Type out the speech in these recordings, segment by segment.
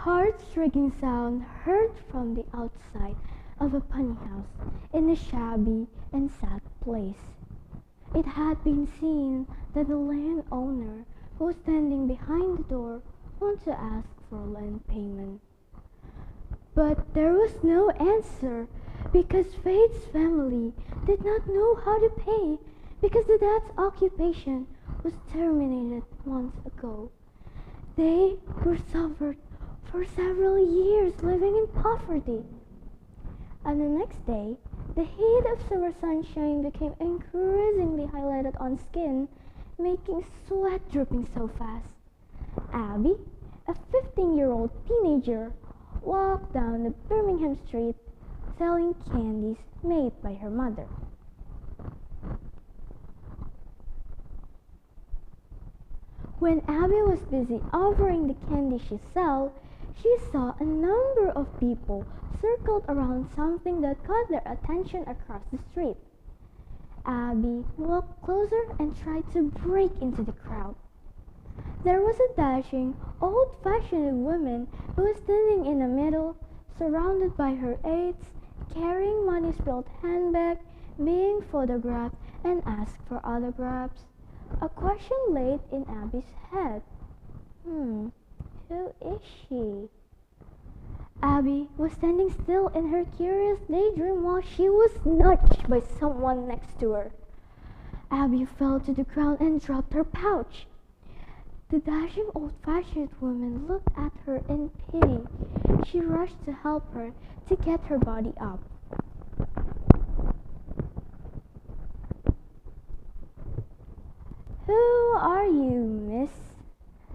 heart-striking sound heard from the outside of a punny house in a shabby and sad place. It had been seen that the landowner who was standing behind the door wanted to ask for land payment. But there was no answer because Faith's family did not know how to pay because the dad's occupation was terminated months ago. They were suffered for several years living in poverty. On the next day, the heat of summer sunshine became increasingly highlighted on skin, making sweat dripping so fast. Abby, a 15-year-old teenager, walked down the Birmingham street selling candies made by her mother. When Abby was busy offering the candy she sold, she saw a number of people circled around something that caught their attention across the street. Abby walked closer and tried to break into the crowd. There was a dashing, old-fashioned woman who was standing in the middle, surrounded by her aides, carrying money-spilled handbag, being photographed and asked for autographs. A question laid in Abby's head. Who is she? Abby was standing still in her curious daydream while she was nudged by someone next to her. Abby fell to the ground and dropped her pouch. The dashing old-fashioned woman looked at her in pity. She rushed to help her to get her body up. "Who are you, miss?"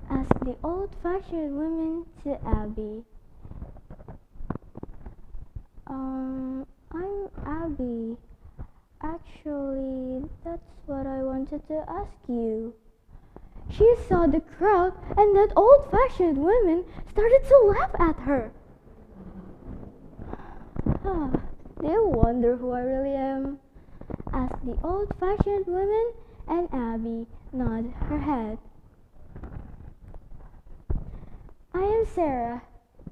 asked the old-fashioned woman to Abby. I'm Abby. Actually, that's what I wanted to ask you." She saw the crowd and that old-fashioned woman started to laugh at her. "Do you wonder who I really am?" asked the old-fashioned woman, and Abby nodded her head. "I am Sarah,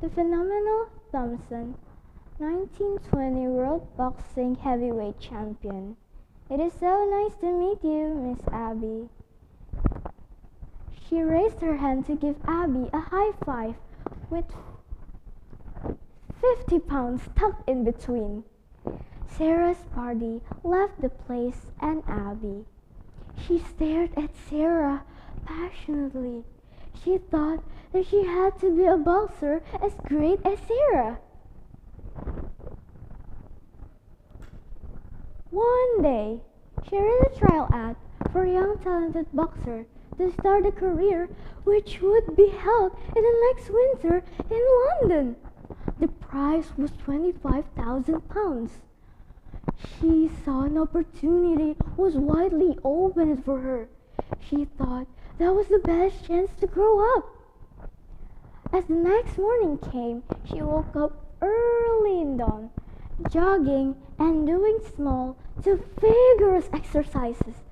the phenomenal Thompson, 1920 World Boxing Heavyweight Champion. It is so nice to meet you, Miss Abby." She raised her hand to give Abby a high five with 50 pounds tucked in between. Sarah's party left the place and Abby. She stared at Sarah passionately. She thought that she had to be a boxer as great as Sarah. One day, she read a trial ad for a young talented boxer to start a career which would be held in the next winter in London. The prize was £25,000. She saw an opportunity was widely opened for her. She thought that was the best chance to grow up. As the next morning came, she woke up early in dawn, jogging and doing small to vigorous exercises.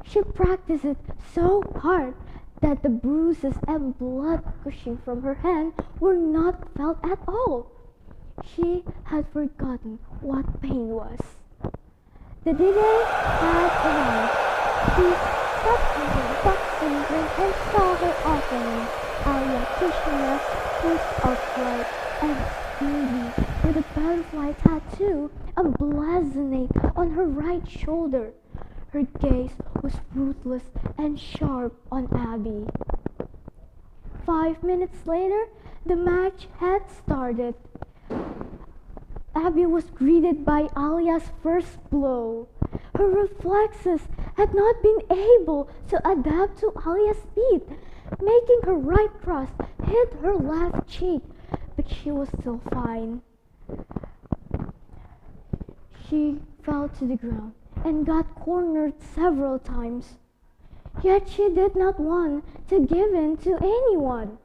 She practiced it so hard that the bruises and blood gushing from her hand were not felt at all. She had forgotten what pain was. The day had arrived. She stepped into the boxing ring and saw her opponent, Alia Krishna, was upright and speedy, with a butterfly tattoo emblazoned on her right shoulder. Her gaze was ruthless and sharp on Abby. 5 minutes later, the match had started. Abby was greeted by Alia's first blow. Her reflexes had not been able to adapt to Alia's speed, making her right cross hit her left cheek, but she was still fine. She fell to the ground and got cornered several times. Yet she did not want to give in to anyone.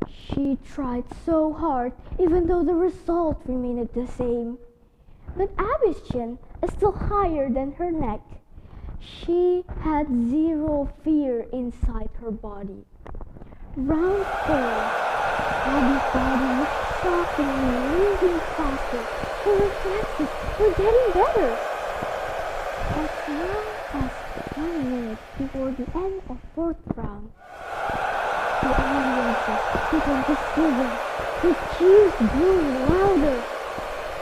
She tried so hard, even though the result remained the same. But Abby's chin is still higher than her neck. She had zero fear inside her body. Round 4. Abby moving faster. Her reflexes were getting better. As long as 1 minute before the end of fourth round, the audiences began to sizzle. The cheers grew louder.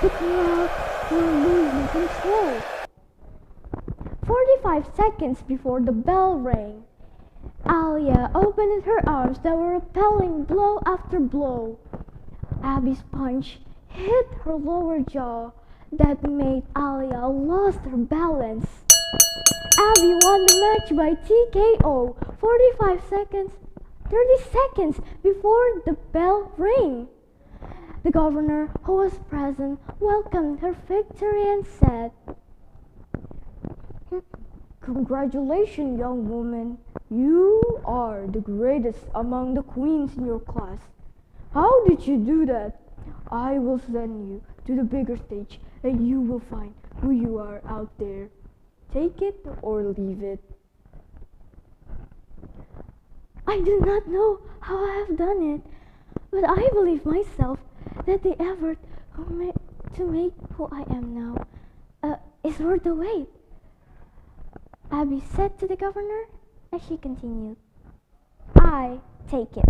The crowd were losing control. 45 seconds before the bell rang, Alia opened her arms that were repelling blow after blow. Abby's punch hit her lower jaw that made Alia lose her balance. Abby won the match by TKO 30 seconds before the bell rang. The governor, who was present, welcomed her victory and said, "Congratulations, young woman. You are the greatest among the queens in your class. How did you do that? I will send you to the bigger stage and you will find who you are out there. Take it or leave it." I do not know how I have done it, but I believe myself that the effort to make who I am now is worth the wait, Abby said to the governor as she continued. "I take it."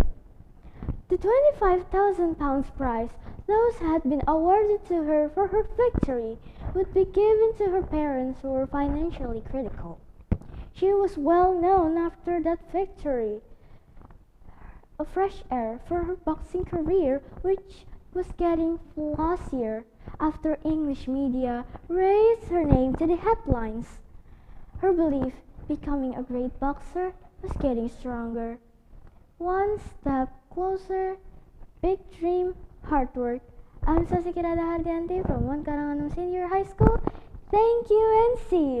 The £25,000 prize those had been awarded to her for her victory would be given to her parents who were financially critical. She was well known after that victory, a fresh air for her boxing career, which was getting flossier after English media raised her name to the headlines. Her belief becoming a great boxer was getting stronger. One step closer, big dream, hard work. I'm Sasi Kirana Hardianti from Karanganom Senior High School. Thank you and see you.